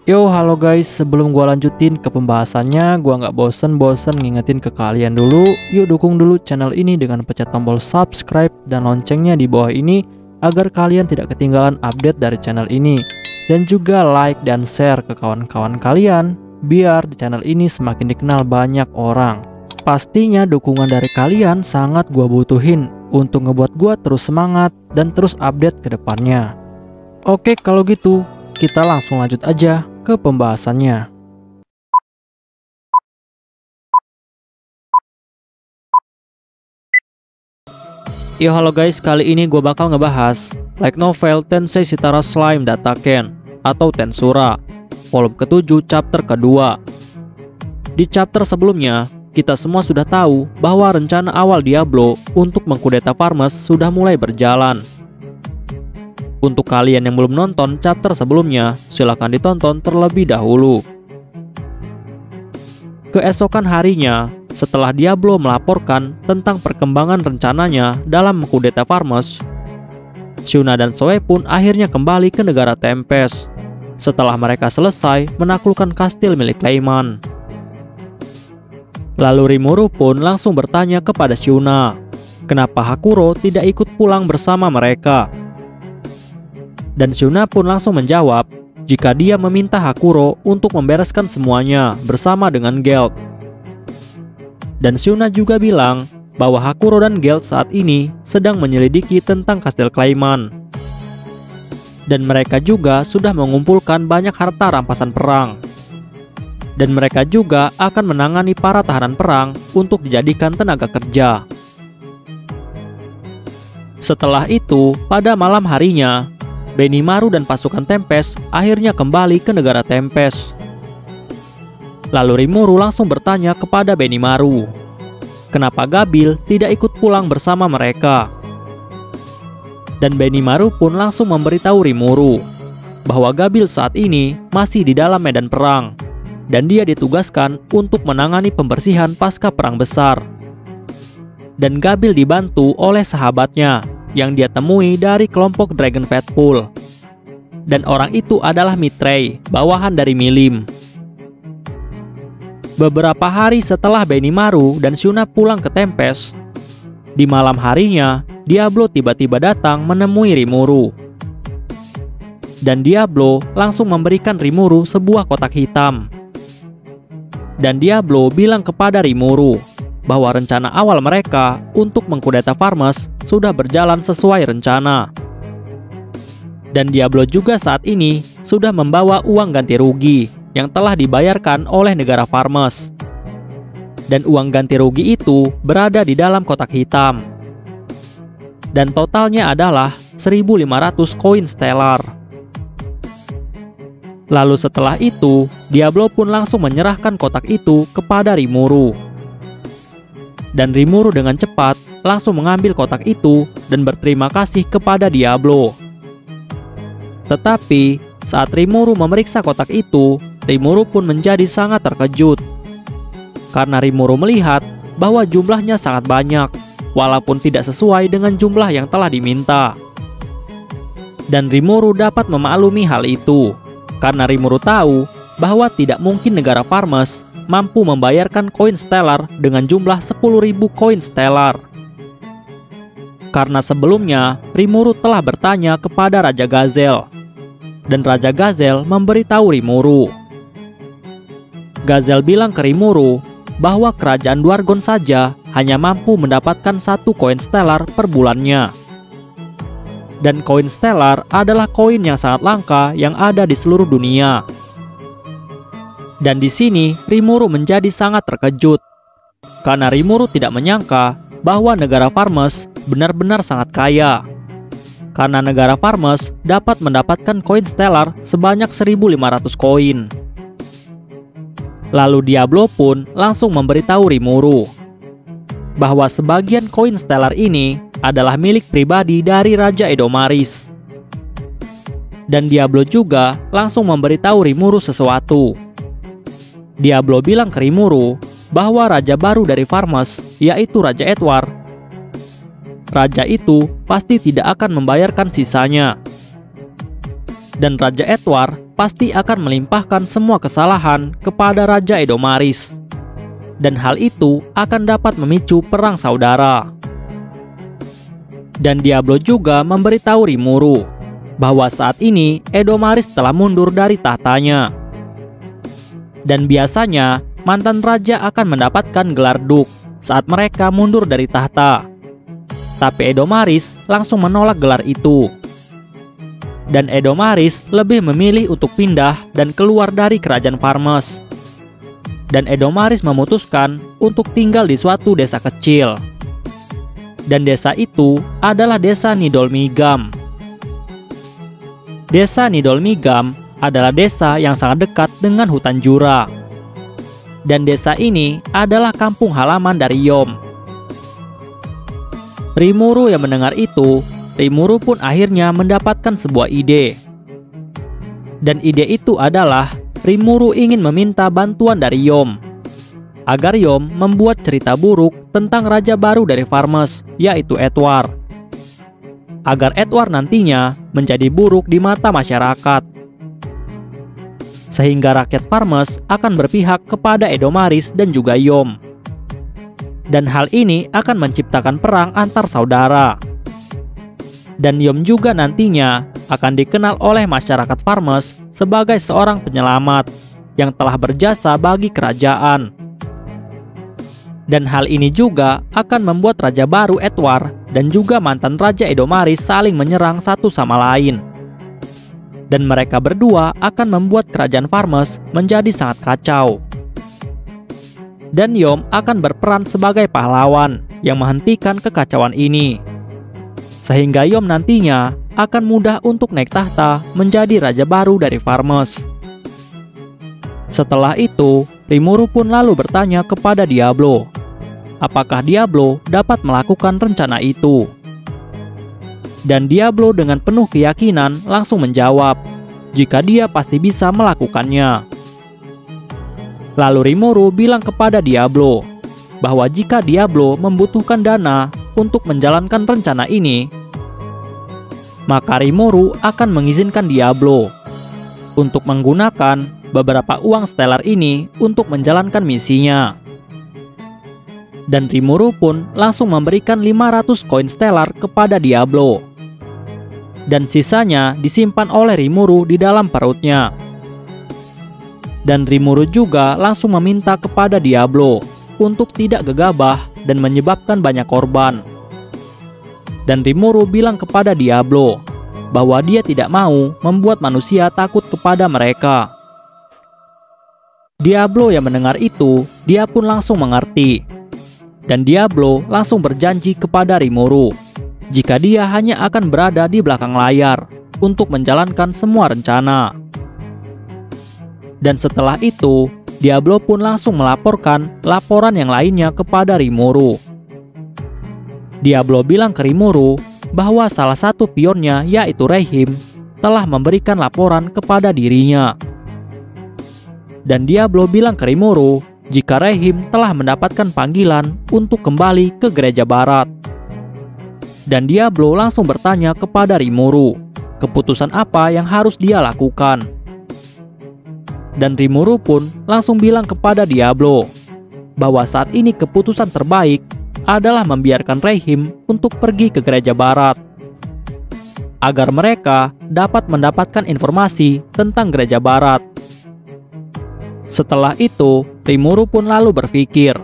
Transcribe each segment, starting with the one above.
Yo, halo guys, sebelum gua lanjutin ke pembahasannya, gua nggak bosen-bosen ngingetin ke kalian dulu. Yuk dukung dulu channel ini dengan pencet tombol subscribe dan loncengnya di bawah ini agar kalian tidak ketinggalan update dari channel ini. Dan juga like dan share ke kawan-kawan kalian biar di channel ini semakin dikenal banyak orang. Pastinya dukungan dari kalian sangat gua butuhin untuk ngebuat gua terus semangat dan terus update ke depannya. Oke, kalau gitu kita langsung lanjut aja ke pembahasannya. Yo, halo guys, kali ini gue bakal ngebahas light novel Tensei Shitara Slime Dataken atau Tensura, volume ke-7 chapter kedua. Di chapter sebelumnya, kita semua sudah tahu bahwa rencana awal Diablo untuk mengkudeta Farmes sudah mulai berjalan. Untuk kalian yang belum nonton chapter sebelumnya, silahkan ditonton terlebih dahulu. Keesokan harinya, setelah Diablo melaporkan tentang perkembangan rencananya dalam mengkudeta Farmes, Shuna dan Zoe pun akhirnya kembali ke negara Tempest setelah mereka selesai menaklukkan kastil milik Clayman. Lalu Rimuru pun langsung bertanya kepada Shuna, kenapa Hakuro tidak ikut pulang bersama mereka. Dan Shuna pun langsung menjawab jika dia meminta Hakuro untuk membereskan semuanya bersama dengan Gelt. Dan Shuna juga bilang bahwa Hakuro dan Gelt saat ini sedang menyelidiki tentang kastil Clayman. Dan mereka juga sudah mengumpulkan banyak harta rampasan perang. Dan mereka juga akan menangani para tahanan perang untuk dijadikan tenaga kerja. Setelah itu, pada malam harinya, Benimaru dan pasukan Tempest akhirnya kembali ke negara Tempest. Lalu Rimuru langsung bertanya kepada Benimaru, kenapa Gabil tidak ikut pulang bersama mereka. Dan Benimaru pun langsung memberitahu Rimuru bahwa Gabil saat ini masih di dalam medan perang dan dia ditugaskan untuk menangani pembersihan pasca perang besar. Dan Gabil dibantu oleh sahabatnya yang dia temui dari kelompok Dragon Fatful. Dan orang itu adalah Mitrey, bawahan dari Milim. Beberapa hari setelah Benimaru dan Shuna pulang ke Tempest, di malam harinya, Diablo tiba-tiba datang menemui Rimuru. Dan Diablo langsung memberikan Rimuru sebuah kotak hitam. Dan Diablo bilang kepada Rimuru bahwa rencana awal mereka untuk mengkudeta Farmes sudah berjalan sesuai rencana. Dan Diablo juga saat ini sudah membawa uang ganti rugi yang telah dibayarkan oleh negara Farmes. Dan uang ganti rugi itu berada di dalam kotak hitam. Dan totalnya adalah 1.500 koin stellar. Lalu setelah itu, Diablo pun langsung menyerahkan kotak itu kepada Rimuru. Dan Rimuru dengan cepat langsung mengambil kotak itu dan berterima kasih kepada Diablo. Tetapi saat Rimuru memeriksa kotak itu, Rimuru pun menjadi sangat terkejut. Karena Rimuru melihat bahwa jumlahnya sangat banyak, walaupun tidak sesuai dengan jumlah yang telah diminta. Dan Rimuru dapat memaklumi hal itu, karena Rimuru tahu bahwa tidak mungkin negara Farmes mampu membayarkan koin stellar dengan jumlah 10.000 koin stellar. Karena sebelumnya, Rimuru telah bertanya kepada Raja Gazel. Dan Raja Gazel memberitahu Rimuru. Gazel bilang ke Rimuru bahwa kerajaan Dwargon saja hanya mampu mendapatkan 1 koin stellar per bulannya. Dan koin stellar adalah koin yang sangat langka yang ada di seluruh dunia. Dan di sini Rimuru menjadi sangat terkejut karena Rimuru tidak menyangka bahwa negara Farmes benar-benar sangat kaya. Karena negara Farmes dapat mendapatkan koin stellar sebanyak 1.500 koin. Lalu Diablo pun langsung memberitahu Rimuru bahwa sebagian koin stellar ini adalah milik pribadi dari Raja Edomaris. Dan Diablo juga langsung memberitahu Rimuru sesuatu. Diablo bilang ke Rimuru bahwa raja baru dari Farmes, yaitu Raja Edward, raja itu pasti tidak akan membayarkan sisanya. Dan Raja Edward pasti akan melimpahkan semua kesalahan kepada Raja Edomaris. Dan hal itu akan dapat memicu perang saudara. Dan Diablo juga memberitahu Rimuru bahwa saat ini Edomaris telah mundur dari tahtanya. Dan biasanya mantan raja akan mendapatkan gelar Duk saat mereka mundur dari tahta. Tapi Edomaris langsung menolak gelar itu. Dan Edomaris lebih memilih untuk pindah dan keluar dari kerajaan Farmes. Dan Edomaris memutuskan untuk tinggal di suatu desa kecil. Dan desa itu adalah desa Nidolmigam. Desa Nidolmigam adalah desa yang sangat dekat dengan hutan Jura. Dan desa ini adalah kampung halaman dari Yom. Rimuru yang mendengar itu, Rimuru pun akhirnya mendapatkan sebuah ide. Dan ide itu adalah Rimuru ingin meminta bantuan dari Yom agar Yom membuat cerita buruk tentang raja baru dari Farmes, yaitu Edward. Agar Edward nantinya menjadi buruk di mata masyarakat. Sehingga rakyat Farmes akan berpihak kepada Edomaris dan juga Yom. Dan hal ini akan menciptakan perang antar saudara. Dan Yom juga nantinya akan dikenal oleh masyarakat Farmes sebagai seorang penyelamat yang telah berjasa bagi kerajaan. Dan hal ini juga akan membuat raja baru Edward dan juga mantan raja Edomaris saling menyerang satu sama lain. Dan mereka berdua akan membuat kerajaan Farmes menjadi sangat kacau. Dan Yom akan berperan sebagai pahlawan yang menghentikan kekacauan ini. Sehingga Yom nantinya akan mudah untuk naik tahta menjadi raja baru dari Farmes. Setelah itu, Rimuru pun lalu bertanya kepada Diablo, apakah Diablo dapat melakukan rencana itu. Dan Diablo dengan penuh keyakinan langsung menjawab, jika dia pasti bisa melakukannya. Lalu Rimuru bilang kepada Diablo, bahwa jika Diablo membutuhkan dana untuk menjalankan rencana ini, maka Rimuru akan mengizinkan Diablo untuk menggunakan beberapa uang stellar ini untuk menjalankan misinya. Dan Rimuru pun langsung memberikan 500 koin stellar kepada Diablo. Dan sisanya disimpan oleh Rimuru di dalam perutnya. Dan Rimuru juga langsung meminta kepada Diablo untuk tidak gegabah dan menyebabkan banyak korban. Dan Rimuru bilang kepada Diablo bahwa dia tidak mau membuat manusia takut kepada mereka. Diablo yang mendengar itu, dia pun langsung mengerti. Dan Diablo langsung berjanji kepada Rimuru jika dia hanya akan berada di belakang layar untuk menjalankan semua rencana. Dan setelah itu, Diablo pun langsung melaporkan laporan yang lainnya kepada Rimuru. Diablo bilang ke Rimuru bahwa salah satu pionnya, yaitu Rehim, telah memberikan laporan kepada dirinya. Dan Diablo bilang ke Rimuru jika Rehim telah mendapatkan panggilan untuk kembali ke gereja barat. Dan Diablo langsung bertanya kepada Rimuru, keputusan apa yang harus dia lakukan. Dan Rimuru pun langsung bilang kepada Diablo bahwa saat ini keputusan terbaik adalah membiarkan Rehim untuk pergi ke gereja barat, agar mereka dapat mendapatkan informasi tentang gereja barat. Setelah itu, Rimuru pun lalu berpikir,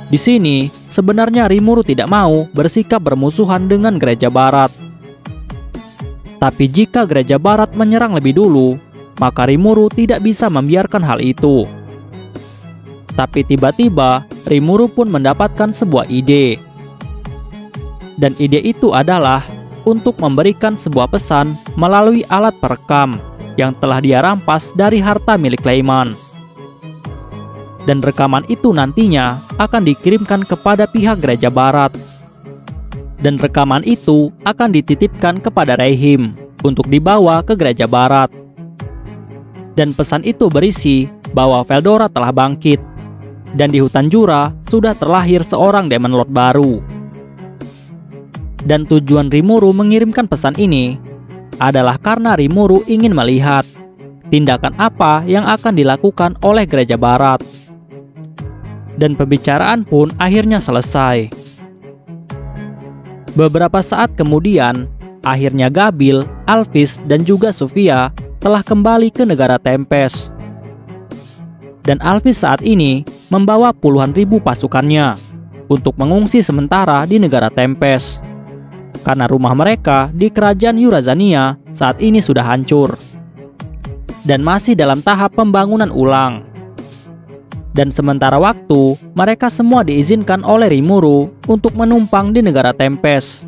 di sini sebenarnya Rimuru tidak mau bersikap bermusuhan dengan gereja barat. Tapi jika gereja barat menyerang lebih dulu, maka Rimuru tidak bisa membiarkan hal itu. Tapi tiba-tiba Rimuru pun mendapatkan sebuah ide. Dan ide itu adalah untuk memberikan sebuah pesan melalui alat perekam yang telah dia rampas dari harta milik Clayman. Dan rekaman itu nantinya akan dikirimkan kepada pihak gereja barat. Dan rekaman itu akan dititipkan kepada Rehim untuk dibawa ke gereja barat. Dan pesan itu berisi bahwa Veldora telah bangkit, dan di hutan Jura sudah terlahir seorang Demon Lord baru. Dan tujuan Rimuru mengirimkan pesan ini adalah karena Rimuru ingin melihat tindakan apa yang akan dilakukan oleh gereja barat. Dan pembicaraan pun akhirnya selesai. Beberapa saat kemudian, akhirnya Gabil, Alphys, dan juga Sophia telah kembali ke negara Tempest. Dan Alphys saat ini membawa puluhan ribu pasukannya untuk mengungsi sementara di negara Tempest, karena rumah mereka di kerajaan Yurazania saat ini sudah hancur dan masih dalam tahap pembangunan ulang. Dan sementara waktu, mereka semua diizinkan oleh Rimuru untuk menumpang di negara Tempest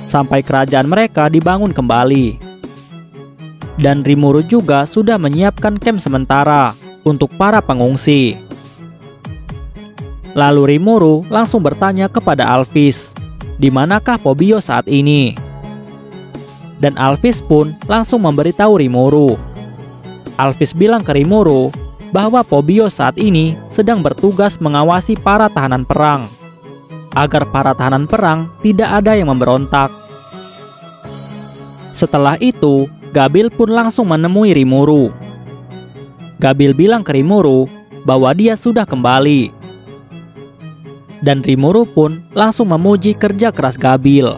sampai kerajaan mereka dibangun kembali. Dan Rimuru juga sudah menyiapkan camp sementara untuk para pengungsi. Lalu Rimuru langsung bertanya kepada Alphys, di manakah Pobios saat ini? Dan Alphys pun langsung memberitahu Rimuru. Alphys bilang ke Rimuru bahwa Pobios saat ini sedang bertugas mengawasi para tahanan perang, agar para tahanan perang tidak ada yang memberontak. Setelah itu, Gabil pun langsung menemui Rimuru. Gabil bilang ke Rimuru bahwa dia sudah kembali. Dan Rimuru pun langsung memuji kerja keras Gabil.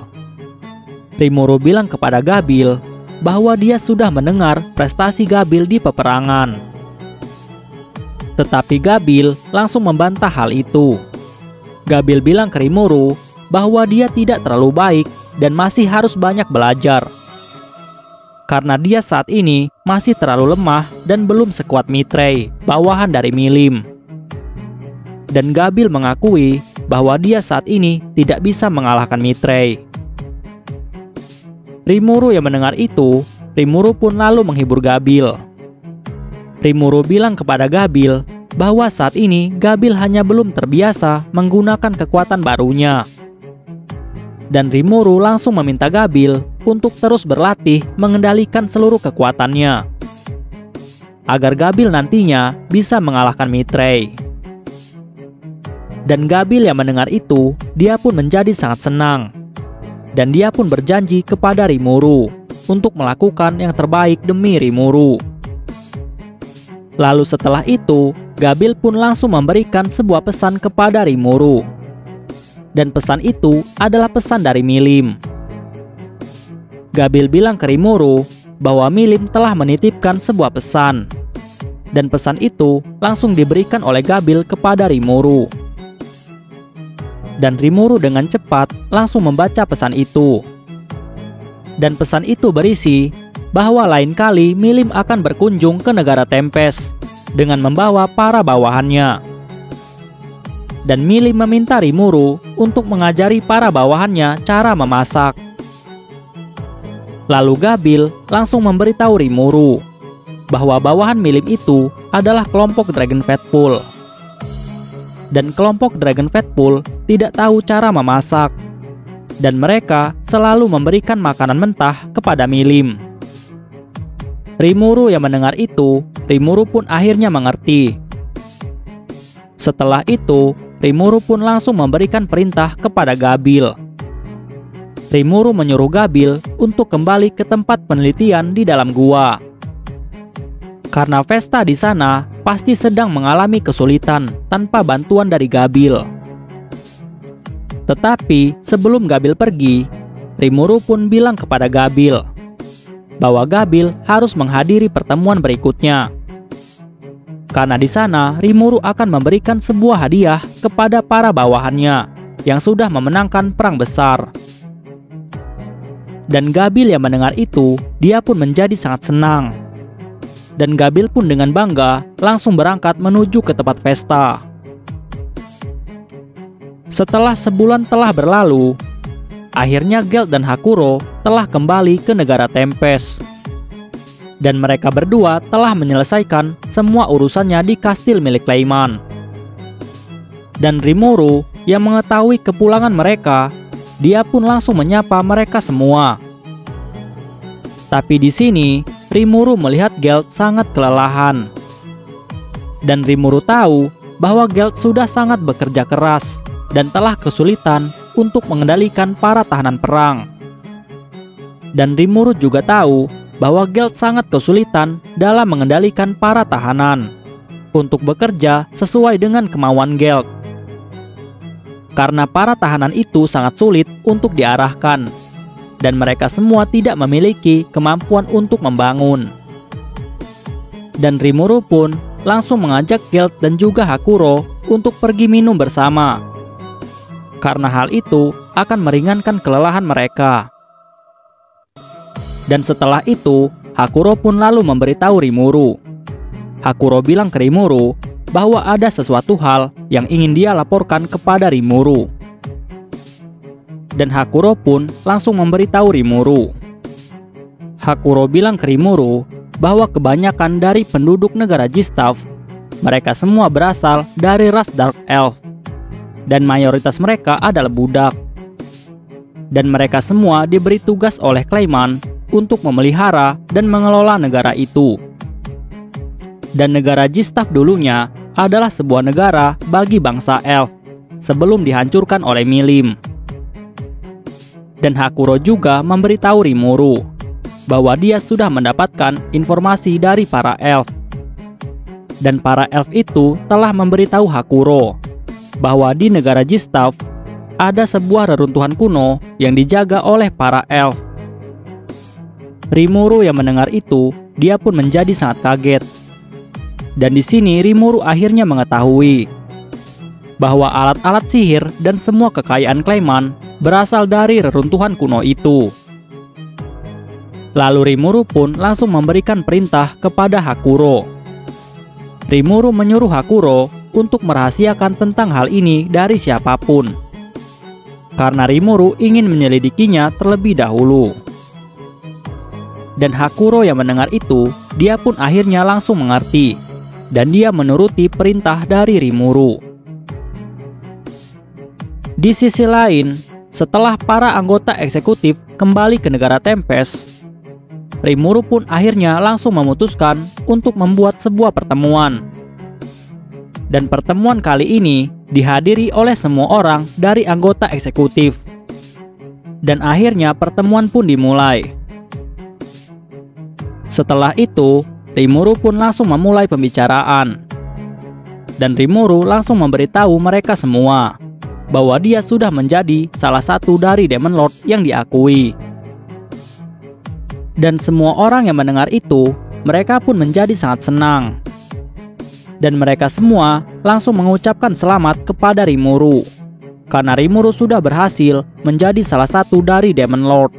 Rimuru bilang kepada Gabil bahwa dia sudah mendengar prestasi Gabil di peperangan. Tetapi Gabil langsung membantah hal itu. Gabil bilang ke Rimuru bahwa dia tidak terlalu baik dan masih harus banyak belajar, karena dia saat ini masih terlalu lemah dan belum sekuat Mithrei, bawahan dari Milim. Dan Gabil mengakui bahwa dia saat ini tidak bisa mengalahkan Mithrei. Rimuru yang mendengar itu, Rimuru pun lalu menghibur Gabil. Rimuru bilang kepada Gabil bahwa saat ini Gabil hanya belum terbiasa menggunakan kekuatan barunya. Dan Rimuru langsung meminta Gabil untuk terus berlatih mengendalikan seluruh kekuatannya, agar Gabil nantinya bisa mengalahkan Mithrei. Dan Gabil yang mendengar itu, dia pun menjadi sangat senang. Dan dia pun berjanji kepada Rimuru untuk melakukan yang terbaik demi Rimuru. Lalu setelah itu, Gabil pun langsung memberikan sebuah pesan kepada Rimuru. Dan pesan itu adalah pesan dari Milim. Gabil bilang ke Rimuru bahwa Milim telah menitipkan sebuah pesan. Dan pesan itu langsung diberikan oleh Gabil kepada Rimuru. Dan Rimuru dengan cepat langsung membaca pesan itu. Dan pesan itu berisi bahwa lain kali Milim akan berkunjung ke negara Tempest dengan membawa para bawahannya. Dan Milim meminta Rimuru untuk mengajari para bawahannya cara memasak. Lalu Gabil langsung memberitahu Rimuru bahwa bawahan Milim itu adalah kelompok Dragon Faithful. Dan kelompok Dragon Faithful tidak tahu cara memasak, dan mereka selalu memberikan makanan mentah kepada Milim. Rimuru yang mendengar itu, Rimuru pun akhirnya mengerti. Setelah itu, Rimuru pun langsung memberikan perintah kepada Gabil. Rimuru menyuruh Gabil untuk kembali ke tempat penelitian di dalam gua, karena Vesta di sana pasti sedang mengalami kesulitan tanpa bantuan dari Gabil. Tetapi sebelum Gabil pergi, Rimuru pun bilang kepada Gabil bahwa Gabil harus menghadiri pertemuan berikutnya, karena di sana Rimuru akan memberikan sebuah hadiah kepada para bawahannya yang sudah memenangkan perang besar. Dan Gabil yang mendengar itu, dia pun menjadi sangat senang. Dan Gabil pun dengan bangga langsung berangkat menuju ke tempat Vesta. Setelah sebulan telah berlalu, akhirnya Gelt dan Hakuro telah kembali ke negara Tempest. Dan mereka berdua telah menyelesaikan semua urusannya di kastil milik Clayman. Dan Rimuru yang mengetahui kepulangan mereka, dia pun langsung menyapa mereka semua. Tapi di sini, Rimuru melihat Gelt sangat kelelahan. Dan Rimuru tahu bahwa Gelt sudah sangat bekerja keras dan telah kesulitan untuk mengendalikan para tahanan perang. Dan Rimuru juga tahu bahwa Gelt sangat kesulitan dalam mengendalikan para tahanan untuk bekerja sesuai dengan kemauan Gelt. Karena para tahanan itu sangat sulit untuk diarahkan, dan mereka semua tidak memiliki kemampuan untuk membangun. Dan Rimuru pun langsung mengajak Gelt dan juga Hakuro untuk pergi minum bersama, karena hal itu akan meringankan kelelahan mereka. Dan setelah itu, Hakuro pun lalu memberitahu Rimuru. Hakuro bilang ke Rimuru bahwa ada sesuatu hal yang ingin dia laporkan kepada Rimuru. Dan Hakuro pun langsung memberitahu Rimuru. Hakuro bilang ke Rimuru bahwa kebanyakan dari penduduk negara Jistav, mereka semua berasal dari ras Dark Elf, dan mayoritas mereka adalah budak. Dan mereka semua diberi tugas oleh Clayman untuk memelihara dan mengelola negara itu. Dan negara Jistav dulunya adalah sebuah negara bagi bangsa Elf sebelum dihancurkan oleh Milim. Dan Hakuro juga memberitahu Rimuru bahwa dia sudah mendapatkan informasi dari para Elf. Dan para Elf itu telah memberitahu Hakuro bahwa di negara Jistav ada sebuah reruntuhan kuno yang dijaga oleh para Elf. Rimuru yang mendengar itu, dia pun menjadi sangat kaget. Dan di sini Rimuru akhirnya mengetahui bahwa alat-alat sihir dan semua kekayaan Clayman berasal dari reruntuhan kuno itu. Lalu Rimuru pun langsung memberikan perintah kepada Hakuro. Rimuru menyuruh Hakuro untuk merahasiakan tentang hal ini dari siapapun, karena Rimuru ingin menyelidikinya terlebih dahulu. Dan Hakuro yang mendengar itu, dia pun akhirnya langsung mengerti, dan dia menuruti perintah dari Rimuru. Di sisi lain, setelah para anggota eksekutif kembali ke negara Tempest, Rimuru pun akhirnya langsung memutuskan untuk membuat sebuah pertemuan. Dan pertemuan kali ini dihadiri oleh semua orang dari anggota eksekutif. Dan akhirnya pertemuan pun dimulai. Setelah itu, Rimuru pun langsung memulai pembicaraan. Dan Rimuru langsung memberitahu mereka semua bahwa dia sudah menjadi salah satu dari Demon Lord yang diakui. Dan semua orang yang mendengar itu, mereka pun menjadi sangat senang. Dan mereka semua langsung mengucapkan selamat kepada Rimuru, karena Rimuru sudah berhasil menjadi salah satu dari Demon Lord.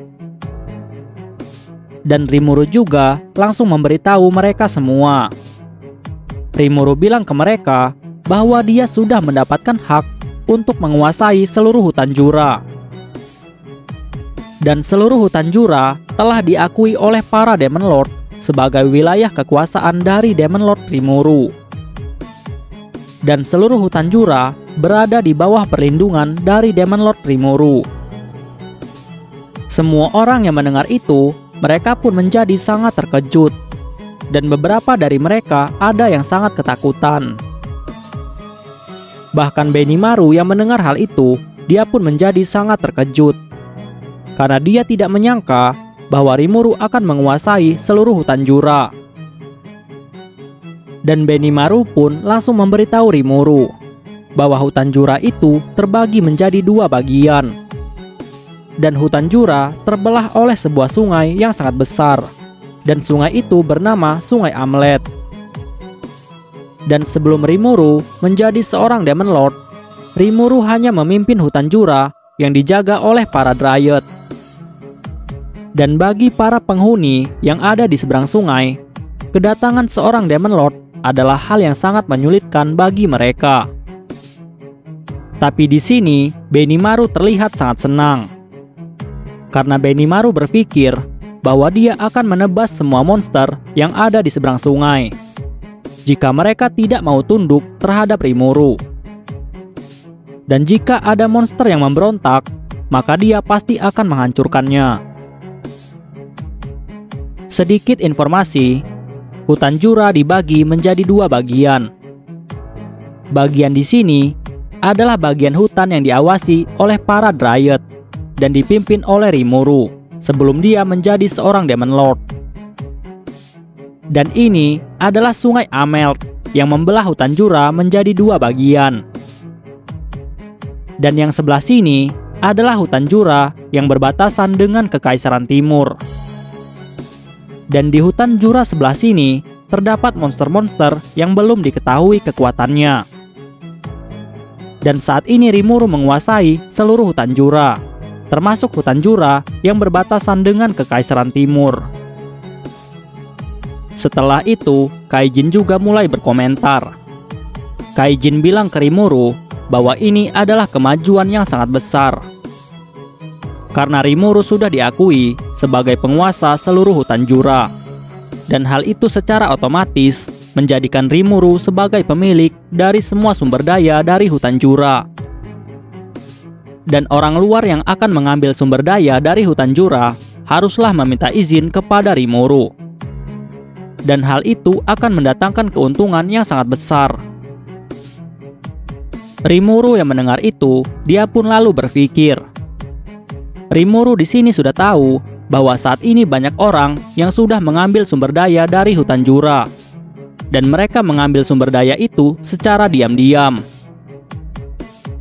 Dan Rimuru juga langsung memberitahu mereka semua. Rimuru bilang ke mereka bahwa dia sudah mendapatkan hak untuk menguasai seluruh hutan Jura. Dan seluruh hutan Jura telah diakui oleh para Demon Lord sebagai wilayah kekuasaan dari Demon Lord Rimuru. Dan seluruh hutan Jura berada di bawah perlindungan dari Demon Lord Rimuru. Semua orang yang mendengar itu, mereka pun menjadi sangat terkejut. Dan beberapa dari mereka ada yang sangat ketakutan. Bahkan Benimaru yang mendengar hal itu, dia pun menjadi sangat terkejut. Karena dia tidak menyangka bahwa Rimuru akan menguasai seluruh hutan Jura. Dan Benimaru pun langsung memberitahu Rimuru bahwa hutan Jura itu terbagi menjadi dua bagian. Dan hutan Jura terbelah oleh sebuah sungai yang sangat besar. Dan sungai itu bernama Sungai Amlet. Dan sebelum Rimuru menjadi seorang Demon Lord, Rimuru hanya memimpin hutan Jura yang dijaga oleh para Dryad. Dan bagi para penghuni yang ada di seberang sungai, kedatangan seorang Demon Lord adalah hal yang sangat menyulitkan bagi mereka. Tapi di sini, Benimaru terlihat sangat senang. Karena Benimaru berpikir bahwa dia akan menebas semua monster yang ada di seberang sungai jika mereka tidak mau tunduk terhadap Rimuru. Dan jika ada monster yang memberontak, maka dia pasti akan menghancurkannya. Sedikit informasi, hutan Jura dibagi menjadi dua bagian. Bagian di sini adalah bagian hutan yang diawasi oleh para Dryad dan dipimpin oleh Rimuru sebelum dia menjadi seorang Demon Lord. Dan ini adalah Sungai Amelt yang membelah hutan Jura menjadi dua bagian. Dan yang sebelah sini adalah hutan Jura yang berbatasan dengan Kekaisaran Timur. Dan di hutan Jura sebelah sini terdapat monster-monster yang belum diketahui kekuatannya. Dan saat ini Rimuru menguasai seluruh hutan Jura, termasuk hutan Jura yang berbatasan dengan Kekaisaran Timur. Setelah itu, Kaijin juga mulai berkomentar. Kaijin bilang ke Rimuru bahwa ini adalah kemajuan yang sangat besar. Karena Rimuru sudah diakui sebagai penguasa seluruh hutan Jura. Dan hal itu secara otomatis menjadikan Rimuru sebagai pemilik dari semua sumber daya dari hutan Jura. Dan orang luar yang akan mengambil sumber daya dari hutan Jura haruslah meminta izin kepada Rimuru. Dan hal itu akan mendatangkan keuntungan yang sangat besar. Rimuru yang mendengar itu, dia pun lalu berpikir. Rimuru di sini sudah tahu bahwa saat ini banyak orang yang sudah mengambil sumber daya dari hutan Jura. Dan mereka mengambil sumber daya itu secara diam-diam.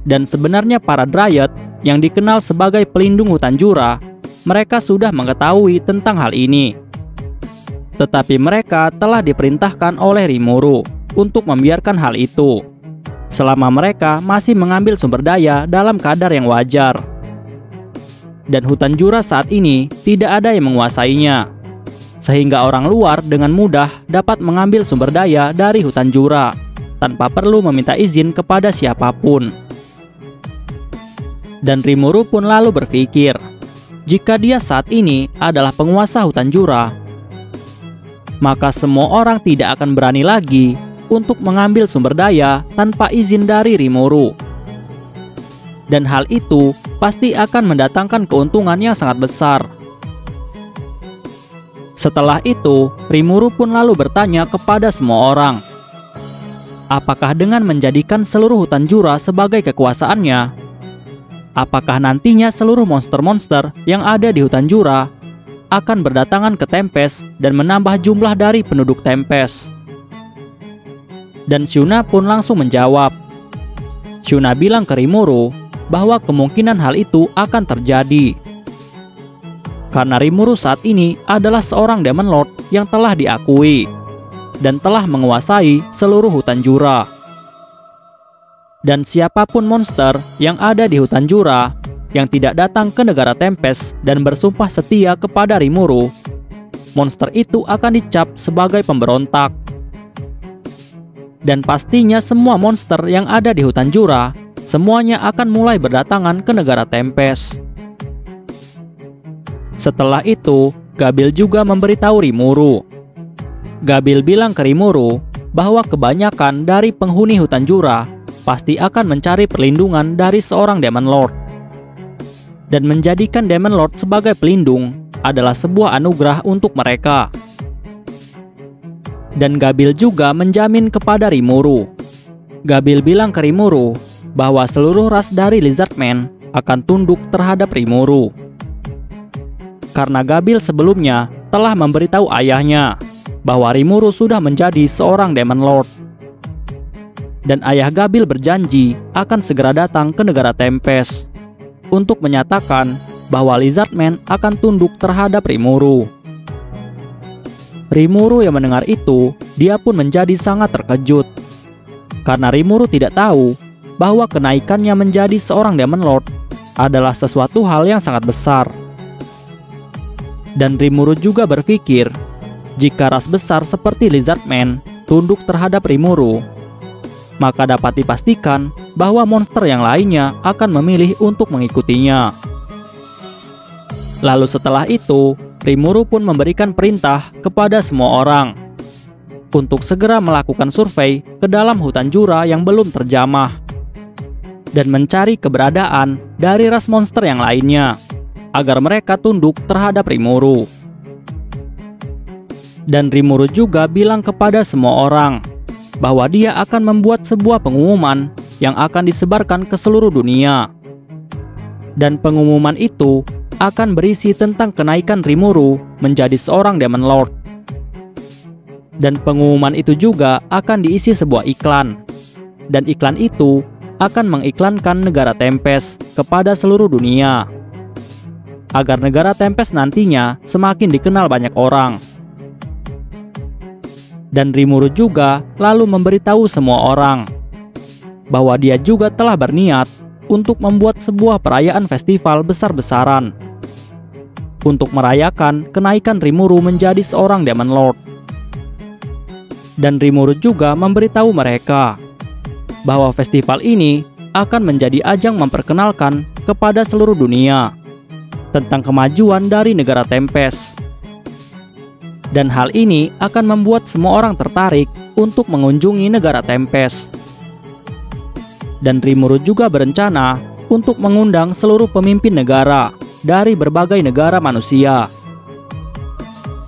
Dan sebenarnya para Dryad yang dikenal sebagai pelindung hutan Jura, mereka sudah mengetahui tentang hal ini. Tetapi mereka telah diperintahkan oleh Rimuru untuk membiarkan hal itu, selama mereka masih mengambil sumber daya dalam kadar yang wajar. Dan hutan Jura saat ini tidak ada yang menguasainya, sehingga orang luar dengan mudah dapat mengambil sumber daya dari hutan Jura tanpa perlu meminta izin kepada siapapun. Dan Rimuru pun lalu berpikir, jika dia saat ini adalah penguasa hutan Jura, maka semua orang tidak akan berani lagi untuk mengambil sumber daya tanpa izin dari Rimuru. Dan hal itu pasti akan mendatangkan keuntungan yang sangat besar. Setelah itu, Rimuru pun lalu bertanya kepada semua orang, apakah dengan menjadikan seluruh hutan Jura sebagai kekuasaannya, apakah nantinya seluruh monster-monster yang ada di hutan Jura akan berdatangan ke Tempest dan menambah jumlah dari penduduk Tempest? Dan Shuna pun langsung menjawab. Shuna bilang ke Rimuru bahwa kemungkinan hal itu akan terjadi. Karena Rimuru saat ini adalah seorang Demon Lord yang telah diakui dan telah menguasai seluruh hutan Jura. Dan siapapun monster yang ada di hutan Jura yang tidak datang ke negara Tempest dan bersumpah setia kepada Rimuru, monster itu akan dicap sebagai pemberontak. Dan pastinya semua monster yang ada di hutan Jura, semuanya akan mulai berdatangan ke negara Tempest. Setelah itu, Gabil juga memberitahu Rimuru. Gabil bilang ke Rimuru bahwa kebanyakan dari penghuni hutan Jura pasti akan mencari perlindungan dari seorang Demon Lord. Dan menjadikan Demon Lord sebagai pelindung adalah sebuah anugerah untuk mereka. Dan Gabil juga menjamin kepada Rimuru. Gabil bilang ke Rimuru bahwa seluruh ras dari Lizardman akan tunduk terhadap Rimuru. Karena Gabil sebelumnya telah memberitahu ayahnya bahwa Rimuru sudah menjadi seorang Demon Lord. Dan ayah Gabil berjanji akan segera datang ke negara Tempest untuk menyatakan bahwa Lizardman akan tunduk terhadap Rimuru. Rimuru yang mendengar itu, dia pun menjadi sangat terkejut. Karena Rimuru tidak tahu bahwa kenaikannya menjadi seorang Demon Lord adalah sesuatu hal yang sangat besar. Dan Rimuru juga berpikir, jika ras besar seperti Lizardman tunduk terhadap Rimuru, maka dapat dipastikan bahwa monster yang lainnya akan memilih untuk mengikutinya. Lalu setelah itu, Rimuru pun memberikan perintah kepada semua orang untuk segera melakukan survei ke dalam hutan Jura yang belum terjamah dan mencari keberadaan dari ras monster yang lainnya agar mereka tunduk terhadap Rimuru. Dan Rimuru juga bilang kepada semua orang bahwa dia akan membuat sebuah pengumuman yang akan disebarkan ke seluruh dunia. Dan pengumuman itu akan berisi tentang kenaikan Rimuru menjadi seorang Demon Lord. Dan pengumuman itu juga akan diisi sebuah iklan. Dan iklan itu akan mengiklankan negara Tempest kepada seluruh dunia, agar negara Tempest nantinya semakin dikenal banyak orang. Dan Rimuru juga lalu memberitahu semua orang bahwa dia juga telah berniat untuk membuat sebuah perayaan festival besar-besaran untuk merayakan kenaikan Rimuru menjadi seorang Demon Lord. Dan Rimuru juga memberitahu mereka bahwa festival ini akan menjadi ajang memperkenalkan kepada seluruh dunia tentang kemajuan dari negara Tempest. Dan hal ini akan membuat semua orang tertarik untuk mengunjungi negara Tempest. Dan Rimuru juga berencana untuk mengundang seluruh pemimpin negara dari berbagai negara manusia,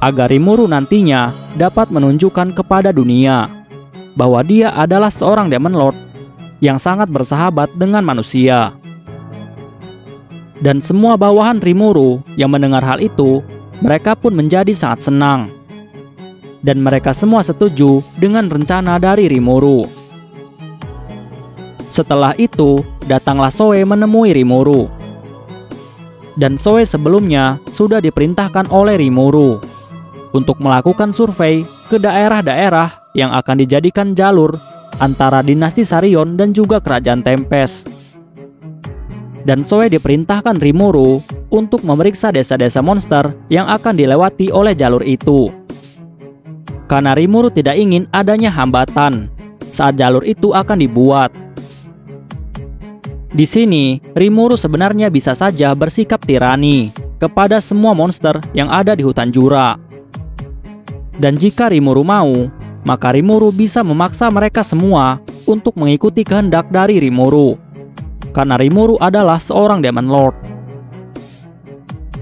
agar Rimuru nantinya dapat menunjukkan kepada dunia bahwa dia adalah seorang Demon Lord yang sangat bersahabat dengan manusia. Dan semua bawahan Rimuru yang mendengar hal itu, mereka pun menjadi sangat senang. Dan mereka semua setuju dengan rencana dari Rimuru. Setelah itu, datanglah Zoe menemui Rimuru. Dan Zoe sebelumnya sudah diperintahkan oleh Rimuru untuk melakukan survei ke daerah-daerah yang akan dijadikan jalur antara dinasti Sarion dan juga kerajaan Tempest. Dan Zoe diperintahkan Rimuru untuk memeriksa desa-desa monster yang akan dilewati oleh jalur itu, karena Rimuru tidak ingin adanya hambatan saat jalur itu akan dibuat. Di sini, Rimuru sebenarnya bisa saja bersikap tirani kepada semua monster yang ada di hutan Jura. Dan jika Rimuru mau, maka Rimuru bisa memaksa mereka semua untuk mengikuti kehendak dari Rimuru, karena Rimuru adalah seorang Demon Lord.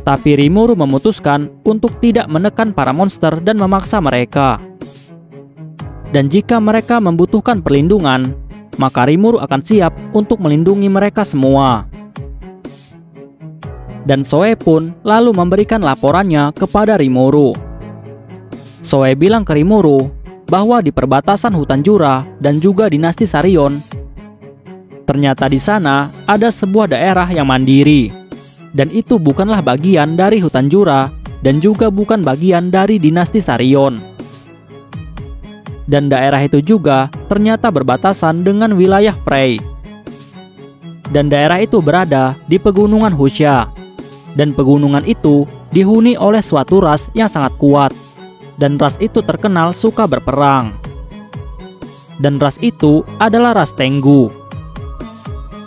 Tapi Rimuru memutuskan untuk tidak menekan para monster dan memaksa mereka. Dan jika mereka membutuhkan perlindungan, maka Rimuru akan siap untuk melindungi mereka semua. Dan Zoe pun lalu memberikan laporannya kepada Rimuru. Zoe bilang ke Rimuru bahwa di perbatasan hutan Jura dan juga dinasti Sarion, ternyata di sana ada sebuah daerah yang mandiri, dan itu bukanlah bagian dari hutan Jura dan juga bukan bagian dari dinasti Sarion. Dan daerah itu juga ternyata berbatasan dengan wilayah Frey. Dan daerah itu berada di pegunungan Husha, dan pegunungan itu dihuni oleh suatu ras yang sangat kuat. Dan ras itu terkenal suka berperang. Dan ras itu adalah ras Tengu.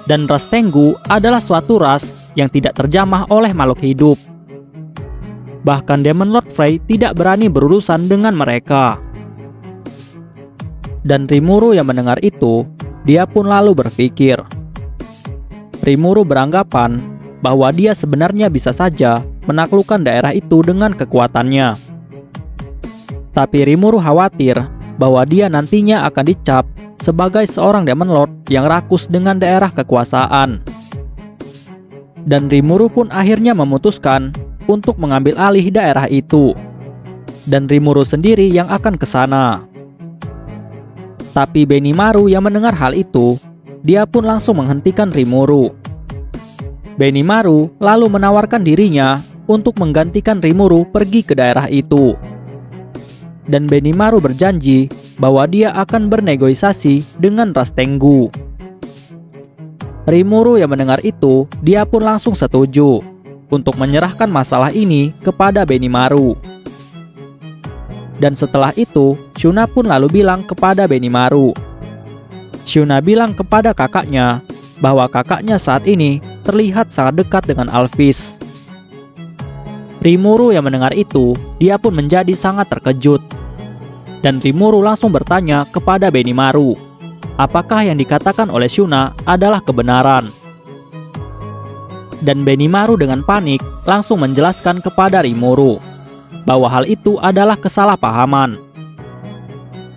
Dan ras Tengu adalah suatu ras yang tidak terjamah oleh makhluk hidup. Bahkan Demon Lord Frey tidak berani berurusan dengan mereka. Dan Rimuru yang mendengar itu, dia pun lalu berpikir. Rimuru beranggapan bahwa dia sebenarnya bisa saja menaklukkan daerah itu dengan kekuatannya. Tapi Rimuru khawatir bahwa dia nantinya akan dicap sebagai seorang Demon Lord yang rakus dengan daerah kekuasaan. Dan Rimuru pun akhirnya memutuskan untuk mengambil alih daerah itu. Dan Rimuru sendiri yang akan ke sana. Tapi Benimaru yang mendengar hal itu, dia pun langsung menghentikan Rimuru. Benimaru lalu menawarkan dirinya untuk menggantikan Rimuru pergi ke daerah itu. Dan Benimaru berjanji bahwa dia akan bernegosiasi dengan ras Tengu. Rimuru yang mendengar itu, dia pun langsung setuju untuk menyerahkan masalah ini kepada Benimaru. Dan setelah itu, Shuna pun lalu bilang kepada Benimaru. Shuna bilang kepada kakaknya bahwa kakaknya saat ini terlihat sangat dekat dengan Alphys. Rimuru yang mendengar itu, dia pun menjadi sangat terkejut. Dan Rimuru langsung bertanya kepada Benimaru, apakah yang dikatakan oleh Shuna adalah kebenaran. Dan Benimaru dengan panik langsung menjelaskan kepada Rimuru bahwa hal itu adalah kesalahpahaman.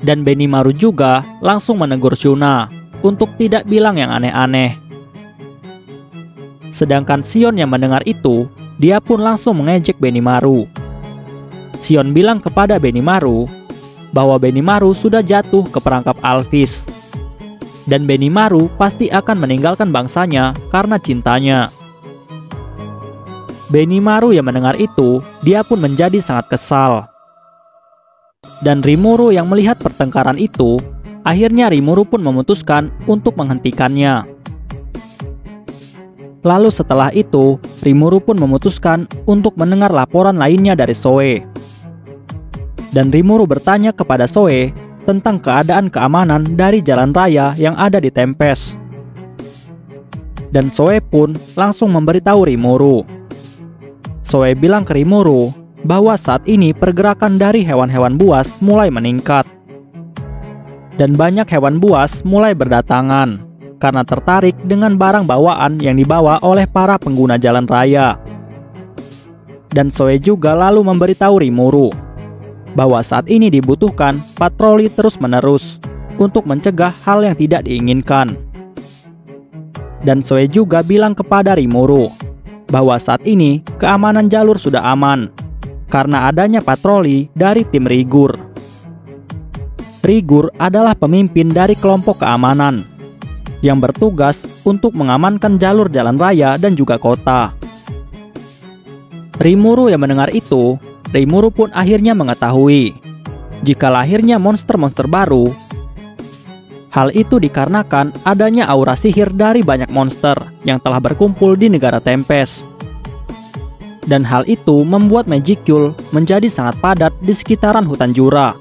Dan Benimaru juga langsung menegur Shuna untuk tidak bilang yang aneh-aneh. Sedangkan Sion yang mendengar itu, dia pun langsung mengejek Benimaru. Sion bilang kepada Benimaru bahwa Benimaru sudah jatuh ke perangkap Alphys. Dan Benimaru pasti akan meninggalkan bangsanya karena cintanya. Benimaru yang mendengar itu, dia pun menjadi sangat kesal. Dan Rimuru yang melihat pertengkaran itu, akhirnya Rimuru pun memutuskan untuk menghentikannya. Lalu setelah itu, Rimuru pun memutuskan untuk mendengar laporan lainnya dari Zoe. Dan Rimuru bertanya kepada Zoe tentang keadaan keamanan dari jalan raya yang ada di Tempest. Dan Zoe pun langsung memberitahu Rimuru. Zoe bilang ke Rimuru bahwa saat ini pergerakan dari hewan-hewan buas mulai meningkat. Dan banyak hewan buas mulai berdatangan karena tertarik dengan barang bawaan yang dibawa oleh para pengguna jalan raya. Dan Zoe juga lalu memberitahu Rimuru bahwa saat ini dibutuhkan patroli terus-menerus untuk mencegah hal yang tidak diinginkan. Dan Zoe juga bilang kepada Rimuru bahwa saat ini keamanan jalur sudah aman karena adanya patroli dari tim Rigur. Rigur adalah pemimpin dari kelompok keamanan yang bertugas untuk mengamankan jalur jalan raya dan juga kota. Rimuru yang mendengar itu, Rimuru pun akhirnya mengetahui jika lahirnya monster-monster baru. Hal itu dikarenakan adanya aura sihir dari banyak monster yang telah berkumpul di negara Tempest. Dan hal itu membuat Magicule menjadi sangat padat di sekitaran hutan Jura.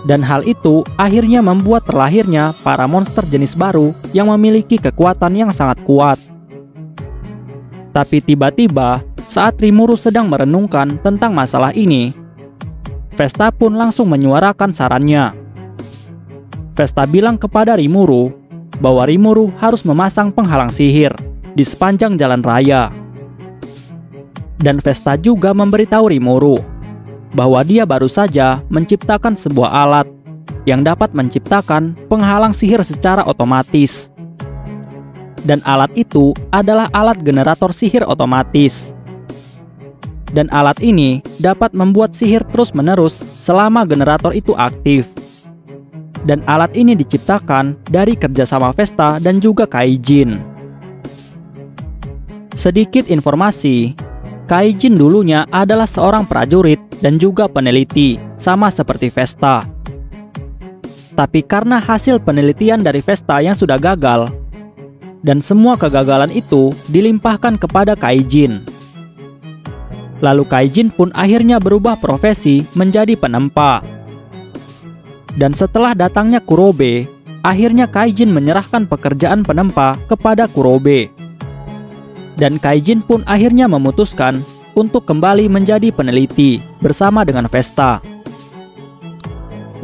Dan hal itu akhirnya membuat terlahirnya para monster jenis baru yang memiliki kekuatan yang sangat kuat. Tapi tiba-tiba saat Rimuru sedang merenungkan tentang masalah ini, Vesta pun langsung menyuarakan sarannya. Vesta bilang kepada Rimuru bahwa Rimuru harus memasang penghalang sihir di sepanjang jalan raya. Dan Vesta juga memberitahu Rimuru bahwa dia baru saja menciptakan sebuah alat yang dapat menciptakan penghalang sihir secara otomatis. Dan alat itu adalah alat generator sihir otomatis. Dan alat ini dapat membuat sihir terus-menerus selama generator itu aktif. Dan alat ini diciptakan dari kerjasama Vesta dan juga Kaijin. Sedikit informasi, Kaijin dulunya adalah seorang prajurit dan juga peneliti, sama seperti Vesta. Tapi karena hasil penelitian dari Vesta yang sudah gagal, dan semua kegagalan itu dilimpahkan kepada Kaijin. Lalu Kaijin pun akhirnya berubah profesi menjadi penempa. Dan setelah datangnya Kurobe, akhirnya Kaijin menyerahkan pekerjaan penempa kepada Kurobe. Dan Kaijin pun akhirnya memutuskan untuk kembali menjadi peneliti bersama dengan Vesta.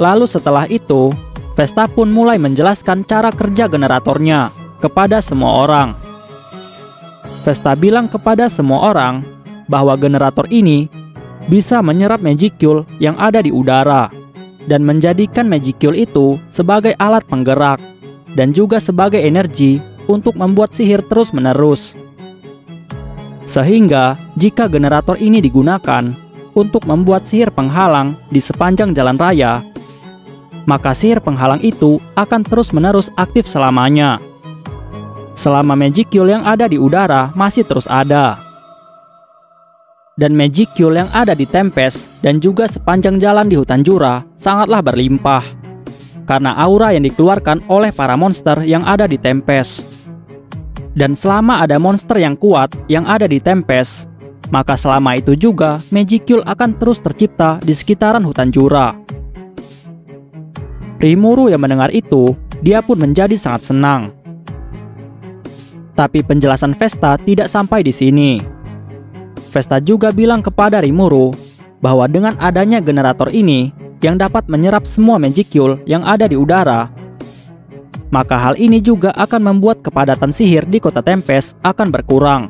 Lalu setelah itu, Vesta pun mulai menjelaskan cara kerja generatornya kepada semua orang. Vesta bilang kepada semua orang bahwa generator ini bisa menyerap Magicule yang ada di udara dan menjadikan Magicule itu sebagai alat penggerak dan juga sebagai energi untuk membuat sihir terus-menerus. Sehingga jika generator ini digunakan untuk membuat sihir penghalang di sepanjang jalan raya, maka sihir penghalang itu akan terus-menerus aktif selamanya. Selama Magicule yang ada di udara masih terus ada. Dan Magicule yang ada di Tempest dan juga sepanjang jalan di hutan Jura sangatlah berlimpah karena aura yang dikeluarkan oleh para monster yang ada di Tempest. Dan selama ada monster yang kuat yang ada di Tempest, maka selama itu juga Magicule akan terus tercipta di sekitaran hutan Jura. Rimuru yang mendengar itu, dia pun menjadi sangat senang. Tapi penjelasan Vesta tidak sampai di sini. Vesta juga bilang kepada Rimuru bahwa dengan adanya generator ini yang dapat menyerap semua Magicule yang ada di udara, maka hal ini juga akan membuat kepadatan sihir di kota Tempest akan berkurang.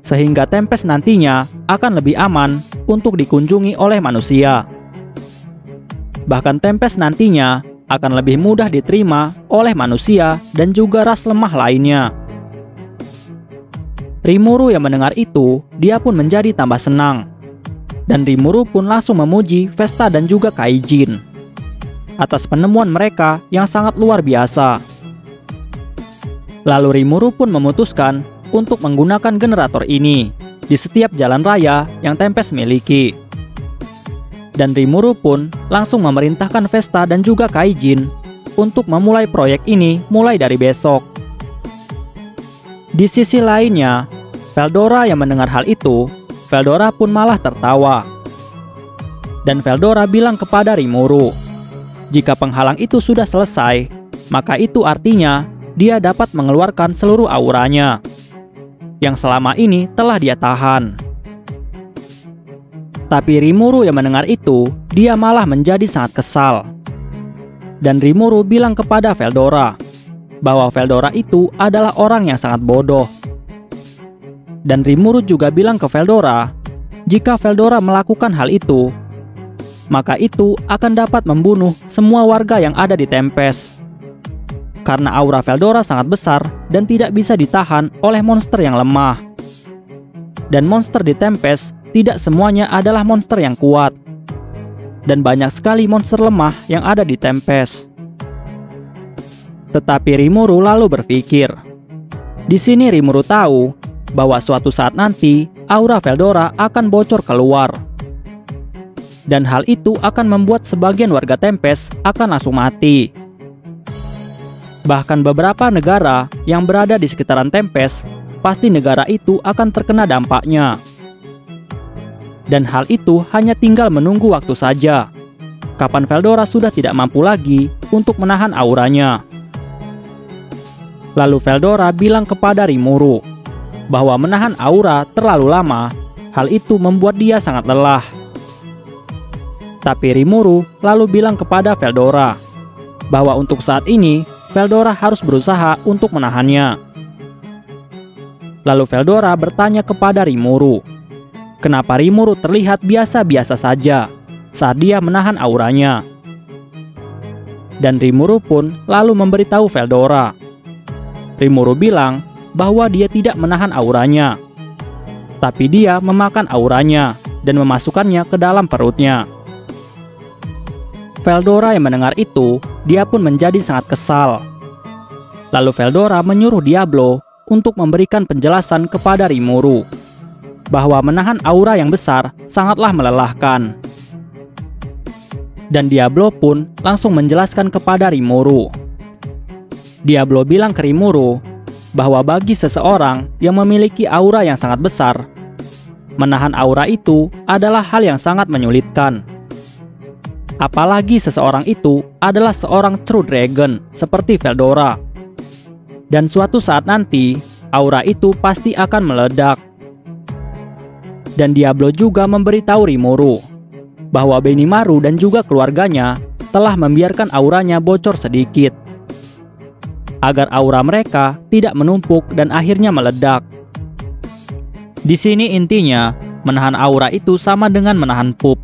Sehingga Tempest nantinya akan lebih aman untuk dikunjungi oleh manusia. Bahkan Tempest nantinya akan lebih mudah diterima oleh manusia dan juga ras lemah lainnya. Rimuru yang mendengar itu, dia pun menjadi tambah senang. Dan Rimuru pun langsung memuji Vesta dan juga Kaijin atas penemuan mereka yang sangat luar biasa. Lalu Rimuru pun memutuskan untuk menggunakan generator ini di setiap jalan raya yang Tempest miliki. Dan Rimuru pun langsung memerintahkan Vesta dan juga Kaijin untuk memulai proyek ini mulai dari besok. Di sisi lainnya, Veldora yang mendengar hal itu, Veldora pun malah tertawa. Dan Veldora bilang kepada Rimuru, jika penghalang itu sudah selesai, maka itu artinya dia dapat mengeluarkan seluruh auranya yang selama ini telah dia tahan. Tapi Rimuru yang mendengar itu, dia malah menjadi sangat kesal. Dan Rimuru bilang kepada Veldora bahwa Veldora itu adalah orang yang sangat bodoh. Dan Rimuru juga bilang ke Veldora, jika Veldora melakukan hal itu, maka itu akan dapat membunuh semua warga yang ada di Tempest. Karena aura Veldora sangat besar dan tidak bisa ditahan oleh monster yang lemah. Dan monster di Tempest tidak semuanya adalah monster yang kuat. Dan banyak sekali monster lemah yang ada di Tempest. Tetapi Rimuru lalu berpikir, di sini Rimuru tahu bahwa suatu saat nanti aura Veldora akan bocor keluar. Dan hal itu akan membuat sebagian warga Tempest akan langsung mati. Bahkan beberapa negara yang berada di sekitaran Tempest, pasti negara itu akan terkena dampaknya. Dan hal itu hanya tinggal menunggu waktu saja, kapan Veldora sudah tidak mampu lagi untuk menahan auranya. Lalu Veldora bilang kepada Rimuru bahwa menahan aura terlalu lama, hal itu membuat dia sangat lelah. Tapi Rimuru lalu bilang kepada Veldora bahwa untuk saat ini Veldora harus berusaha untuk menahannya. Lalu Veldora bertanya kepada Rimuru, kenapa Rimuru terlihat biasa-biasa saja saat dia menahan auranya. Dan Rimuru pun lalu memberitahu Veldora. Rimuru bilang bahwa dia tidak menahan auranya, tapi dia memakan auranya dan memasukkannya ke dalam perutnya. Veldora yang mendengar itu, dia pun menjadi sangat kesal. Lalu Veldora menyuruh Diablo untuk memberikan penjelasan kepada Rimuru bahwa menahan aura yang besar sangatlah melelahkan. Dan Diablo pun langsung menjelaskan kepada Rimuru. Diablo bilang ke Rimuru bahwa bagi seseorang yang memiliki aura yang sangat besar, menahan aura itu adalah hal yang sangat menyulitkan. Apalagi seseorang itu adalah seorang true dragon seperti Veldora. Dan suatu saat nanti, aura itu pasti akan meledak. Dan Diablo juga memberitahu Rimuru bahwa Benimaru dan juga keluarganya telah membiarkan auranya bocor sedikit, agar aura mereka tidak menumpuk dan akhirnya meledak. Di sini intinya, menahan aura itu sama dengan menahan pup.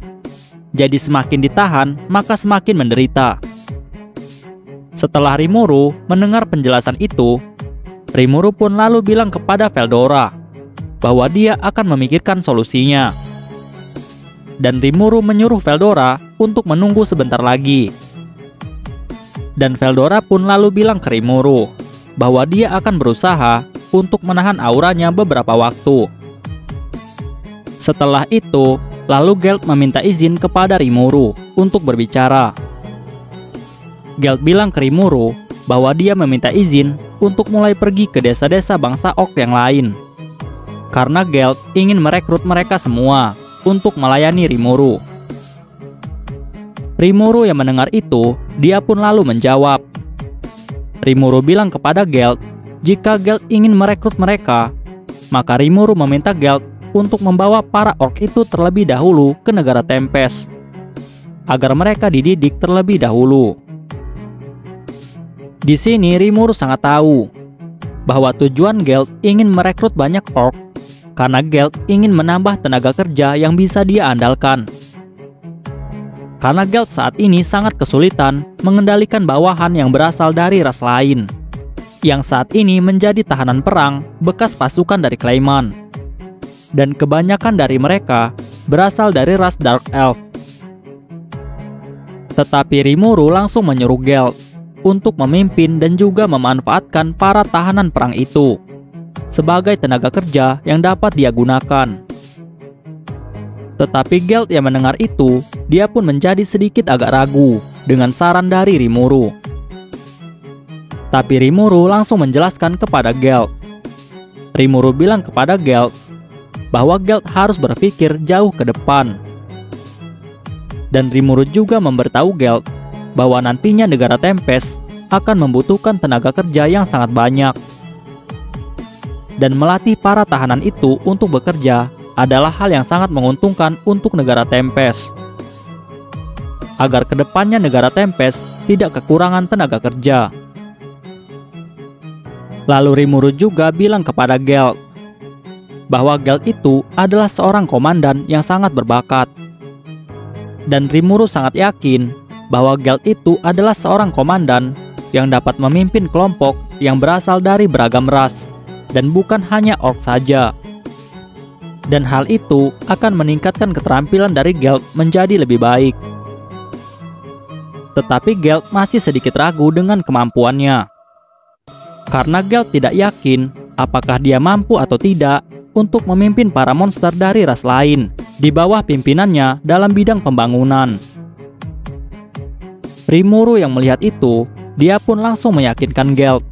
Jadi semakin ditahan, maka semakin menderita. Setelah Rimuru mendengar penjelasan itu, Rimuru pun lalu bilang kepada Veldora bahwa dia akan memikirkan solusinya. Dan Rimuru menyuruh Veldora untuk menunggu sebentar lagi. Dan Veldora pun lalu bilang ke Rimuru bahwa dia akan berusaha untuk menahan auranya beberapa waktu. Setelah itu, lalu Geld meminta izin kepada Rimuru untuk berbicara. Geld bilang ke Rimuru bahwa dia meminta izin untuk mulai pergi ke desa-desa bangsa Orc yang lain, karena Geld ingin merekrut mereka semua untuk melayani Rimuru. Rimuru yang mendengar itu, dia pun lalu menjawab. Rimuru bilang kepada Geld jika Geld ingin merekrut mereka, maka Rimuru meminta Geld untuk membawa para orc itu terlebih dahulu ke negara Tempest, agar mereka dididik terlebih dahulu. Di sini Rimuru sangat tahu bahwa tujuan Geld ingin merekrut banyak orc karena Geld ingin menambah tenaga kerja yang bisa dia andalkan. Karena Geld saat ini sangat kesulitan mengendalikan bawahan yang berasal dari ras lain, yang saat ini menjadi tahanan perang bekas pasukan dari Clayman. Dan kebanyakan dari mereka berasal dari ras Dark Elf. Tetapi Rimuru langsung menyuruh Gelt untuk memimpin dan juga memanfaatkan para tahanan perang itu sebagai tenaga kerja yang dapat dia gunakan. Tetapi Gelt yang mendengar itu, dia pun menjadi sedikit agak ragu dengan saran dari Rimuru. Tapi Rimuru langsung menjelaskan kepada Gelt. Rimuru bilang kepada Gelt bahwa Gelt harus berpikir jauh ke depan. Dan Rimuru juga memberitahu Gelt bahwa nantinya negara Tempest akan membutuhkan tenaga kerja yang sangat banyak. Dan melatih para tahanan itu untuk bekerja adalah hal yang sangat menguntungkan untuk negara Tempest. Agar kedepannya negara Tempest tidak kekurangan tenaga kerja. Lalu Rimuru juga bilang kepada Gelt bahwa Gelt itu adalah seorang komandan yang sangat berbakat. Dan Rimuru sangat yakin bahwa Gelt itu adalah seorang komandan yang dapat memimpin kelompok yang berasal dari beragam ras dan bukan hanya orc saja. Dan hal itu akan meningkatkan keterampilan dari Gelt menjadi lebih baik. Tetapi Gelt masih sedikit ragu dengan kemampuannya. Karena Gelt tidak yakin apakah dia mampu atau tidak untuk memimpin para monster dari ras lain di bawah pimpinannya dalam bidang pembangunan. Rimuru yang melihat itu, dia pun langsung meyakinkan Gelt.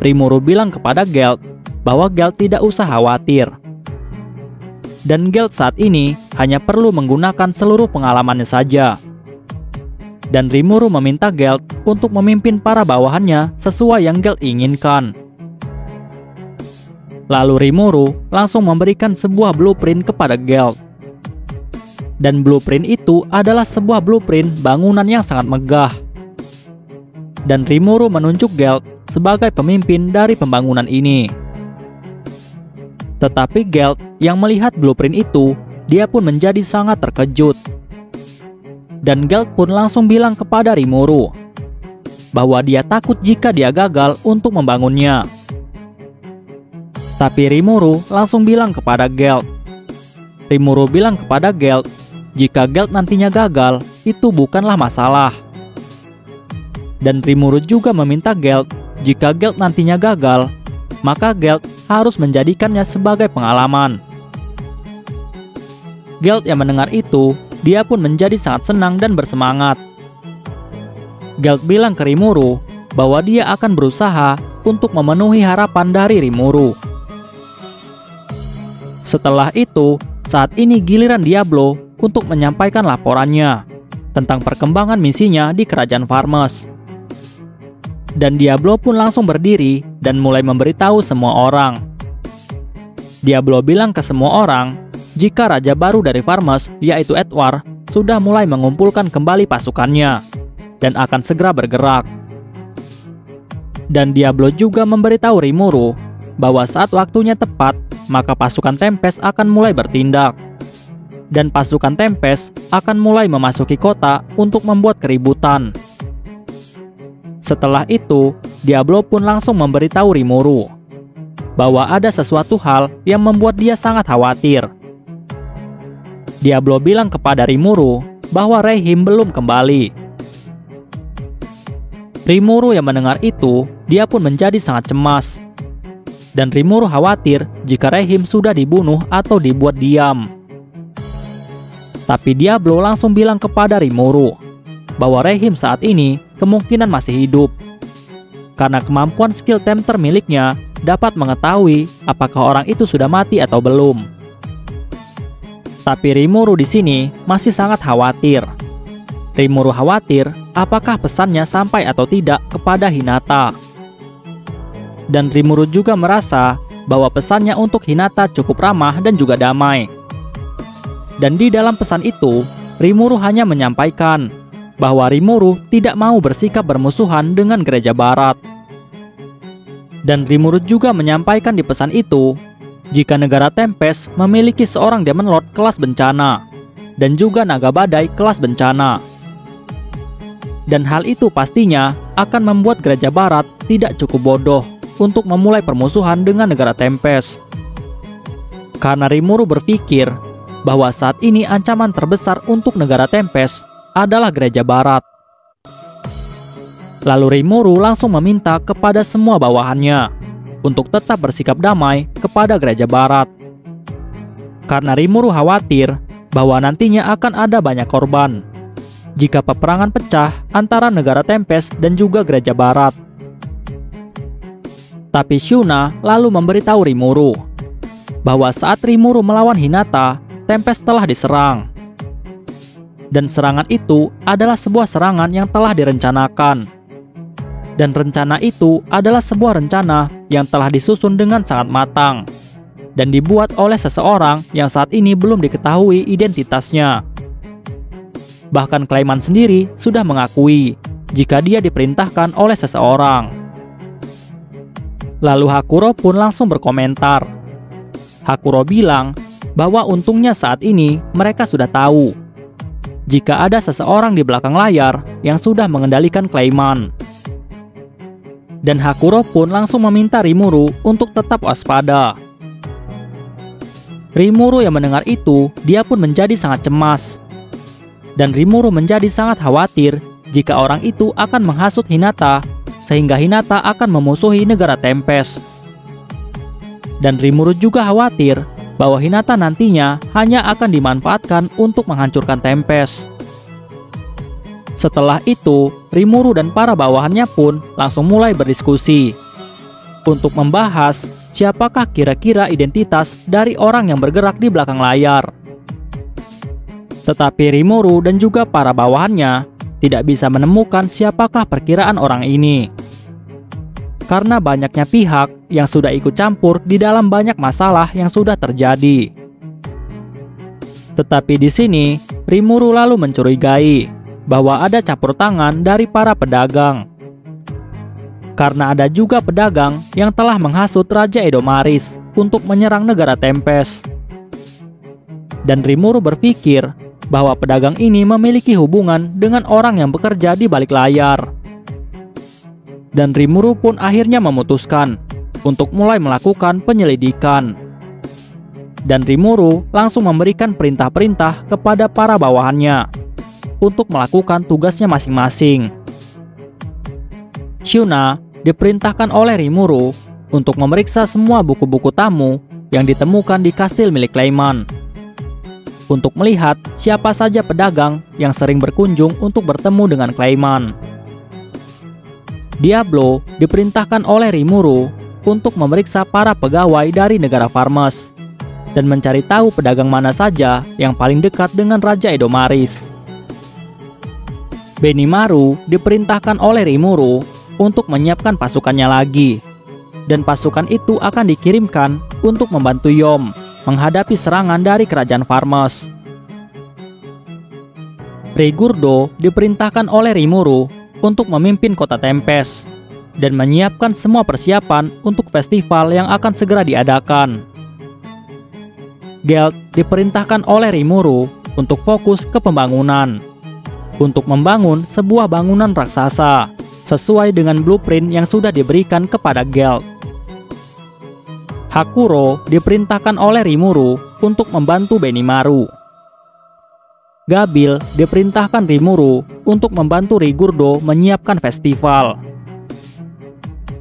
Rimuru bilang kepada Gelt bahwa Gelt tidak usah khawatir. Dan Gelt saat ini hanya perlu menggunakan seluruh pengalamannya saja. Dan Rimuru meminta Gelt untuk memimpin para bawahannya sesuai yang Gelt inginkan. Lalu Rimuru langsung memberikan sebuah blueprint kepada Gelt. Dan blueprint itu adalah sebuah blueprint bangunan yang sangat megah. Dan Rimuru menunjuk Gelt sebagai pemimpin dari pembangunan ini. Tetapi Gelt yang melihat blueprint itu, dia pun menjadi sangat terkejut. Dan Gelt pun langsung bilang kepada Rimuru bahwa dia takut jika dia gagal untuk membangunnya. Tapi Rimuru langsung bilang kepada Gelt. Rimuru bilang kepada Gelt, jika Gelt nantinya gagal, itu bukanlah masalah. Dan Rimuru juga meminta Gelt, jika Gelt nantinya gagal, maka Gelt harus menjadikannya sebagai pengalaman. Gelt yang mendengar itu, dia pun menjadi sangat senang dan bersemangat. Gelt bilang ke Rimuru bahwa dia akan berusaha untuk memenuhi harapan dari Rimuru. Setelah itu, saat ini giliran Diablo untuk menyampaikan laporannya tentang perkembangan misinya di Kerajaan Farmes. Dan Diablo pun langsung berdiri dan mulai memberitahu semua orang. Diablo bilang ke semua orang jika raja baru dari Farmes, yaitu Edward, sudah mulai mengumpulkan kembali pasukannya dan akan segera bergerak. Dan Diablo juga memberitahu Rimuru bahwa saat waktunya tepat, maka pasukan Tempest akan mulai bertindak. Dan pasukan Tempest akan mulai memasuki kota untuk membuat keributan. Setelah itu, Diablo pun langsung memberitahu Rimuru bahwa ada sesuatu hal yang membuat dia sangat khawatir. Diablo bilang kepada Rimuru bahwa Rehim belum kembali. Rimuru yang mendengar itu, dia pun menjadi sangat cemas. Dan Rimuru khawatir jika Rehim sudah dibunuh atau dibuat diam. Tapi Diablo langsung bilang kepada Rimuru bahwa Rehim saat ini kemungkinan masih hidup. Karena kemampuan skill Tempter miliknya dapat mengetahui apakah orang itu sudah mati atau belum. Tapi Rimuru di sini masih sangat khawatir. Rimuru khawatir apakah pesannya sampai atau tidak kepada Hinata. Dan Rimuru juga merasa bahwa pesannya untuk Hinata cukup ramah dan juga damai. Dan di dalam pesan itu, Rimuru hanya menyampaikan bahwa Rimuru tidak mau bersikap bermusuhan dengan Gereja Barat. Dan Rimuru juga menyampaikan di pesan itu, jika negara Tempest memiliki seorang Demon Lord kelas bencana, dan juga naga badai kelas bencana. Dan hal itu pastinya akan membuat Gereja Barat tidak cukup bodoh untuk memulai permusuhan dengan negara Tempest. Karena Rimuru berpikir bahwa saat ini ancaman terbesar untuk negara Tempest adalah gereja barat. Lalu Rimuru langsung meminta kepada semua bawahannya untuk tetap bersikap damai kepada gereja barat. Karena Rimuru khawatir bahwa nantinya akan ada banyak korban jika peperangan pecah antara negara Tempest dan juga gereja barat. Tapi Shuna lalu memberitahu Rimuru bahwa saat Rimuru melawan Hinata, Tempest telah diserang. Dan serangan itu adalah sebuah serangan yang telah direncanakan. Dan rencana itu adalah sebuah rencana yang telah disusun dengan sangat matang dan dibuat oleh seseorang yang saat ini belum diketahui identitasnya. Bahkan Clayman sendiri sudah mengakui jika dia diperintahkan oleh seseorang. Lalu Hakuro pun langsung berkomentar. Hakuro bilang bahwa untungnya saat ini mereka sudah tahu jika ada seseorang di belakang layar yang sudah mengendalikan Clayman. Dan Hakuro pun langsung meminta Rimuru untuk tetap waspada. Rimuru yang mendengar itu, dia pun menjadi sangat cemas. Dan Rimuru menjadi sangat khawatir jika orang itu akan menghasut Hinata sehingga Hinata akan memusuhi negara Tempest. Dan Rimuru juga khawatir bahwa Hinata nantinya hanya akan dimanfaatkan untuk menghancurkan Tempest. Setelah itu, Rimuru dan para bawahannya pun langsung mulai berdiskusi untuk membahas siapakah kira-kira identitas dari orang yang bergerak di belakang layar. Tetapi Rimuru dan juga para bawahannya tidak bisa menemukan siapakah perkiraan orang ini. Karena banyaknya pihak yang sudah ikut campur di dalam banyak masalah yang sudah terjadi. Tetapi di sini, Rimuru lalu mencurigai bahwa ada campur tangan dari para pedagang. Karena ada juga pedagang yang telah menghasut Raja Edomaris untuk menyerang negara Tempest. Dan Rimuru berpikir bahwa pedagang ini memiliki hubungan dengan orang yang bekerja di balik layar. Dan Rimuru pun akhirnya memutuskan untuk mulai melakukan penyelidikan. Dan Rimuru langsung memberikan perintah-perintah kepada para bawahannya untuk melakukan tugasnya masing-masing. Shuna diperintahkan oleh Rimuru untuk memeriksa semua buku-buku tamu yang ditemukan di kastil milik Clayman, untuk melihat siapa saja pedagang yang sering berkunjung untuk bertemu dengan Clayman. Diablo diperintahkan oleh Rimuru untuk memeriksa para pegawai dari negara Farmes dan mencari tahu pedagang mana saja yang paling dekat dengan Raja Edomaris. Benimaru diperintahkan oleh Rimuru untuk menyiapkan pasukannya lagi, dan pasukan itu akan dikirimkan untuk membantu Yom menghadapi serangan dari kerajaan Farmes. Rigurdo diperintahkan oleh Rimuru untuk memimpin kota Tempest dan menyiapkan semua persiapan untuk festival yang akan segera diadakan. Geld diperintahkan oleh Rimuru untuk fokus ke pembangunan, untuk membangun sebuah bangunan raksasa sesuai dengan blueprint yang sudah diberikan kepada Geld. Hakuro diperintahkan oleh Rimuru untuk membantu Benimaru. Gabil diperintahkan Rimuru untuk membantu Rigurdo menyiapkan festival.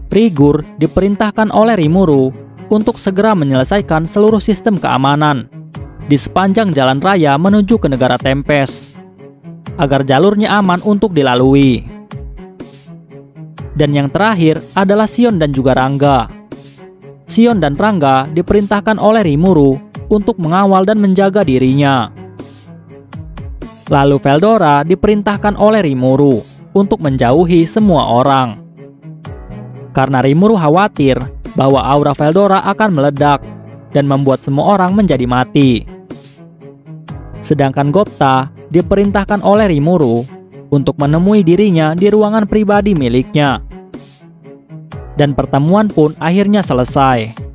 Rigur diperintahkan oleh Rimuru untuk segera menyelesaikan seluruh sistem keamanan di sepanjang jalan raya menuju ke negara Tempest, agar jalurnya aman untuk dilalui. Dan yang terakhir adalah Sion dan juga Rangga. Sion dan Rangga diperintahkan oleh Rimuru untuk mengawal dan menjaga dirinya. Lalu Veldora diperintahkan oleh Rimuru untuk menjauhi semua orang. Karena Rimuru khawatir bahwa aura Veldora akan meledak dan membuat semua orang menjadi mati. Sedangkan Gopta diperintahkan oleh Rimuru untuk menemui dirinya di ruangan pribadi miliknya. Dan pertemuan pun akhirnya selesai.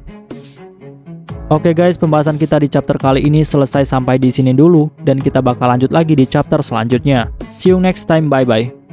Oke guys, pembahasan kita di chapter kali ini selesai sampai di sini dulu, dan kita bakal lanjut lagi di chapter selanjutnya. See you next time, bye bye.